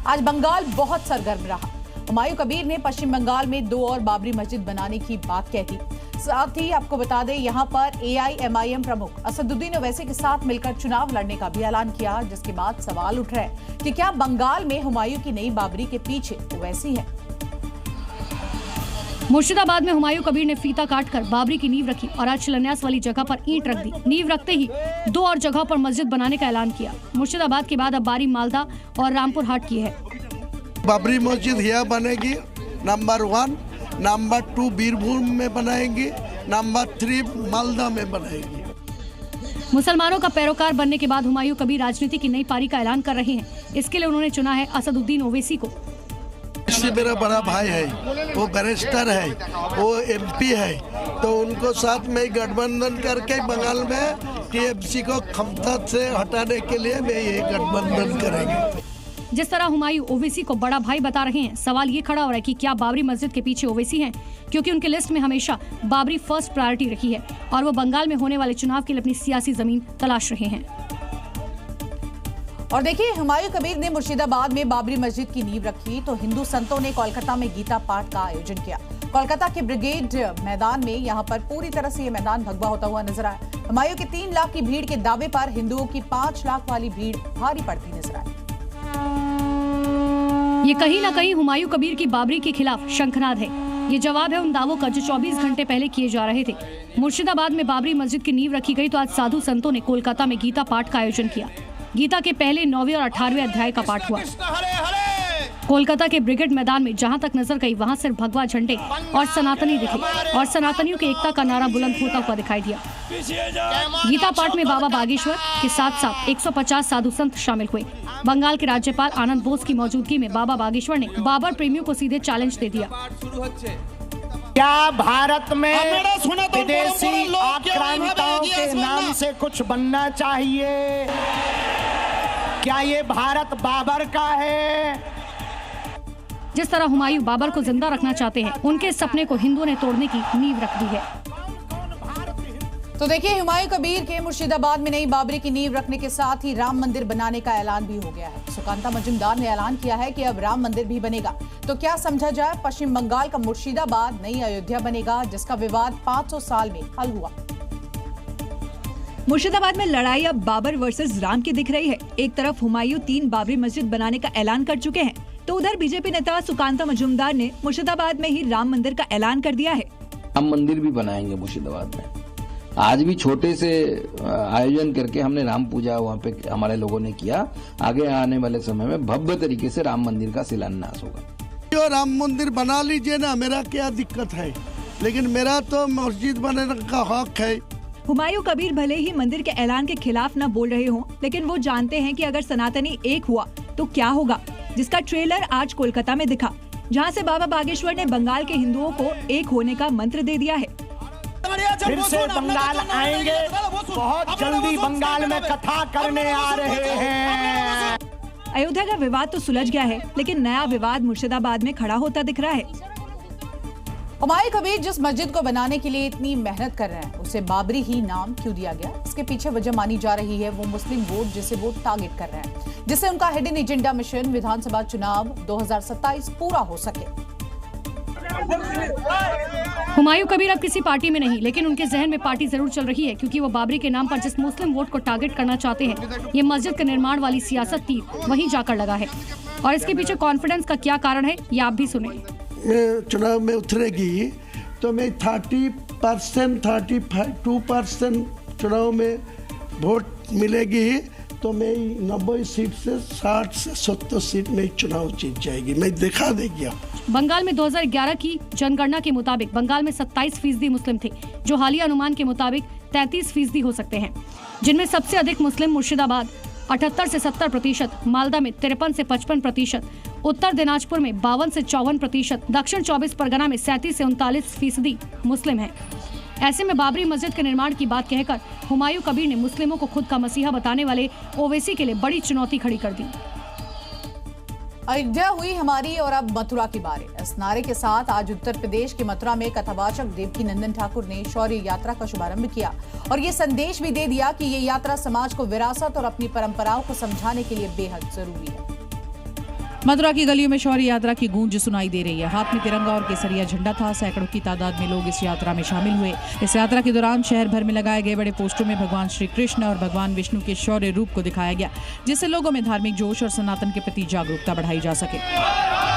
आज बंगाल बहुत सरगर्म रहा। हुमायूं कबीर ने पश्चिम बंगाल में 2 और बाबरी मस्जिद बनाने की बात कह दी। साथ ही आपको बता दें, यहां पर AIMIM प्रमुख असदुद्दीन ओवैसी के साथ मिलकर चुनाव लड़ने का भी ऐलान किया, जिसके बाद सवाल उठ रहे हैं कि क्या बंगाल में हुमायूं की नई बाबरी के पीछे ओवैसी है। मुर्शिदाबाद में हुमायूं कबीर ने फीता काटकर बाबरी की नींव रखी और आज शिलान्यास वाली जगह पर ईंट रख दी। नींव रखते ही 2 और जगहों पर मस्जिद बनाने का ऐलान किया। मुर्शिदाबाद के बाद अब बारी मालदा और रामपुर हाट की है। बाबरी मस्जिद यहाँ बनेगी, नंबर 1, नंबर 2 बीरभूम में बनाएंगे, नंबर 3 मालदा में बनाएंगे। मुसलमानों का पैरोकार बनने के बाद हुमायूं कबीर राजनीति की नई पारी का ऐलान कर रहे हैं। इसके लिए उन्होंने चुना है असदुद्दीन ओवैसी को। इससे मेरा बड़ा भाई है, वो बैरिस्टर है, वो MP है, तो उनको साथ में गठबंधन करके बंगाल में TMC को क्षमता से हटाने के लिए मैं ये गठबंधन करेंगे। जिस तरह हुमायूं ओवैसी को बड़ा भाई बता रहे हैं, सवाल ये खड़ा हो रहा है कि क्या बाबरी मस्जिद के पीछे ओवैसी हैं, क्योंकि उनके लिस्ट में हमेशा बाबरी फर्स्ट प्रायोरिटी रही है और वो बंगाल में होने वाले चुनाव के लिए अपनी सियासी जमीन तलाश रहे हैं। और देखिए, हुमायूं कबीर ने मुर्शिदाबाद में बाबरी मस्जिद की नींव रखी तो हिंदू संतों ने कोलकाता में गीता पाठ का आयोजन किया। कोलकाता के ब्रिगेड मैदान में यहाँ पर पूरी तरह से ये मैदान भगवा होता हुआ नजर आया। हुमायूं के 3 लाख की भीड़ के दावे पर हिंदुओं की 5 लाख वाली भीड़ भारी पड़ती नजर आई। ये कहीं न कहीं हुमायूं कबीर की बाबरी के खिलाफ शंखनाद है। ये जवाब है उन दावों का जो 24 घंटे पहले किए जा रहे थे। मुर्शिदाबाद में बाबरी मस्जिद की नींव रखी गई तो आज साधु संतों ने कोलकाता में गीता पाठ का आयोजन किया। गीता के पहले 9वें और 18वें अध्याय का पाठ हुआ। कोलकाता के ब्रिगेड मैदान में जहां तक नजर गई वहां सिर्फ भगवा झंडे और सनातनी दिखे और सनातनियों के एकता का नारा बुलंद होता हुआ दिखाई दिया। गीता पाठ में बाबा बागेश्वर के साथ साथ 150 साधु संत शामिल हुए। बंगाल के राज्यपाल आनंद बोस की मौजूदगी में बाबा बागेश्वर ने बाबर प्रेमियों को सीधे चैलेंज दे दिया। क्या भारत में विदेशी आक्रांताओं के नाम से कुछ बनना चाहिए? क्या ये भारत बाबर का है? जिस तरह हुमायूं बाबर को जिंदा रखना चाहते हैं, उनके सपने को हिंदुओं ने तोड़ने की नींव रख दी है। तो देखिए, हुमायूं कबीर के मुर्शिदाबाद में नई बाबरी की नींव रखने के साथ ही राम मंदिर बनाने का ऐलान भी हो गया है। सुकांता मजुमदार ने ऐलान किया है कि अब राम मंदिर भी बनेगा। तो क्या समझा जाए, पश्चिम बंगाल का मुर्शिदाबाद नई अयोध्या बनेगा, जिसका विवाद 500 साल में हल हुआ। मुर्शिदाबाद में लड़ाई अब बाबर वर्सेस राम की दिख रही है। एक तरफ हुमायूं 3 बाबरी मस्जिद बनाने का ऐलान कर चुके हैं, तो उधर बीजेपी नेता सुकांता मजुमदार ने मुर्शिदाबाद में ही राम मंदिर का ऐलान कर दिया है। राम मंदिर भी बनाएंगे मुर्शिदाबाद में। आज भी छोटे से आयोजन करके हमने राम पूजा वहाँ पे हमारे लोगों ने किया। आगे आने वाले समय में भव्य तरीके से राम मंदिर का शिलान्यास होगा। जो राम मंदिर बना लीजिए ना, मेरा क्या दिक्कत है, लेकिन मेरा तो मस्जिद बनाने का हक है। हुमायूं कबीर भले ही मंदिर के ऐलान के खिलाफ न बोल रहे हों, लेकिन वो जानते हैं कि अगर सनातनी एक हुआ तो क्या होगा, जिसका ट्रेलर आज कोलकाता में दिखा, जहां से बाबा बागेश्वर ने बंगाल के हिंदुओं को एक होने का मंत्र दे दिया है। फिर से बंगाल आएंगे, बहुत जल्दी बंगाल में कथा करने आ रहे हैं। अयोध्या का विवाद तो सुलझ गया है, लेकिन नया विवाद मुर्शिदाबाद में खड़ा होता दिख रहा है। हुमायूं कबीर जिस मस्जिद को बनाने के लिए इतनी मेहनत कर रहे हैं, उसे बाबरी ही नाम क्यों दिया गया? इसके पीछे वजह मानी जा रही है वो मुस्लिम वोट, जिसे वो टारगेट कर रहे हैं, जिससे उनका हिडन एजेंडा मिशन विधानसभा चुनाव 2027 पूरा हो सके। हुमायूं कबीर अब किसी पार्टी में नहीं, लेकिन उनके जहन में पार्टी जरूर चल रही है, क्योंकि वो बाबरी के नाम पर जिस मुस्लिम वोट को टारगेट करना चाहते हैं, ये मस्जिद के निर्माण वाली सियासत तीर वहीं जाकर लगा है। और इसके पीछे कॉन्फिडेंस का क्या कारण है, ये आप भी सुने। चुनाव में उतरेगी तो मैं 30%, 32% चुनाव में वोट मिलेगी तो मैं 90 सीट से 60 से 70 सीट में चुनाव जीत जाएगी। मैं दिखा देगी। बंगाल में 2011 की जनगणना के मुताबिक बंगाल में 27% मुस्लिम थे, जो हालिया अनुमान के मुताबिक 33% हो सकते हैं, जिनमें सबसे अधिक मुस्लिम मुर्शिदाबाद 78 से 70%, मालदा में 53 से 55%, उत्तर दिनाजपुर में 52 से 54%, दक्षिण 24 परगना में 37 से 39% मुस्लिम हैं। ऐसे में बाबरी मस्जिद के निर्माण की बात कहकर हुमायूं कबीर ने मुस्लिमों को खुद का मसीहा बताने वाले ओवैसी के लिए बड़ी चुनौती खड़ी कर दी। अयोध्या हुई हमारी और अब मथुरा की बारी। इस नारे के साथ आज उत्तर प्रदेश के मथुरा में कथावाचक देवकी नंदन ठाकुर ने शौर्य यात्रा का शुभारंभ किया और ये संदेश भी दे दिया कि ये यात्रा समाज को विरासत और अपनी परंपराओं को समझाने के लिए बेहद जरूरी है। मथुरा की गलियों में शौर्य यात्रा की गूंज सुनाई दे रही है। हाथ में तिरंगा और केसरिया झंडा था। सैकड़ों की तादाद में लोग इस यात्रा में शामिल हुए। इस यात्रा के दौरान शहर भर में लगाए गए बड़े पोस्टरों में भगवान श्री कृष्ण और भगवान विष्णु के शौर्य रूप को दिखाया गया, जिससे लोगों में धार्मिक जोश और सनातन के प्रति जागरूकता बढ़ाई जा सके।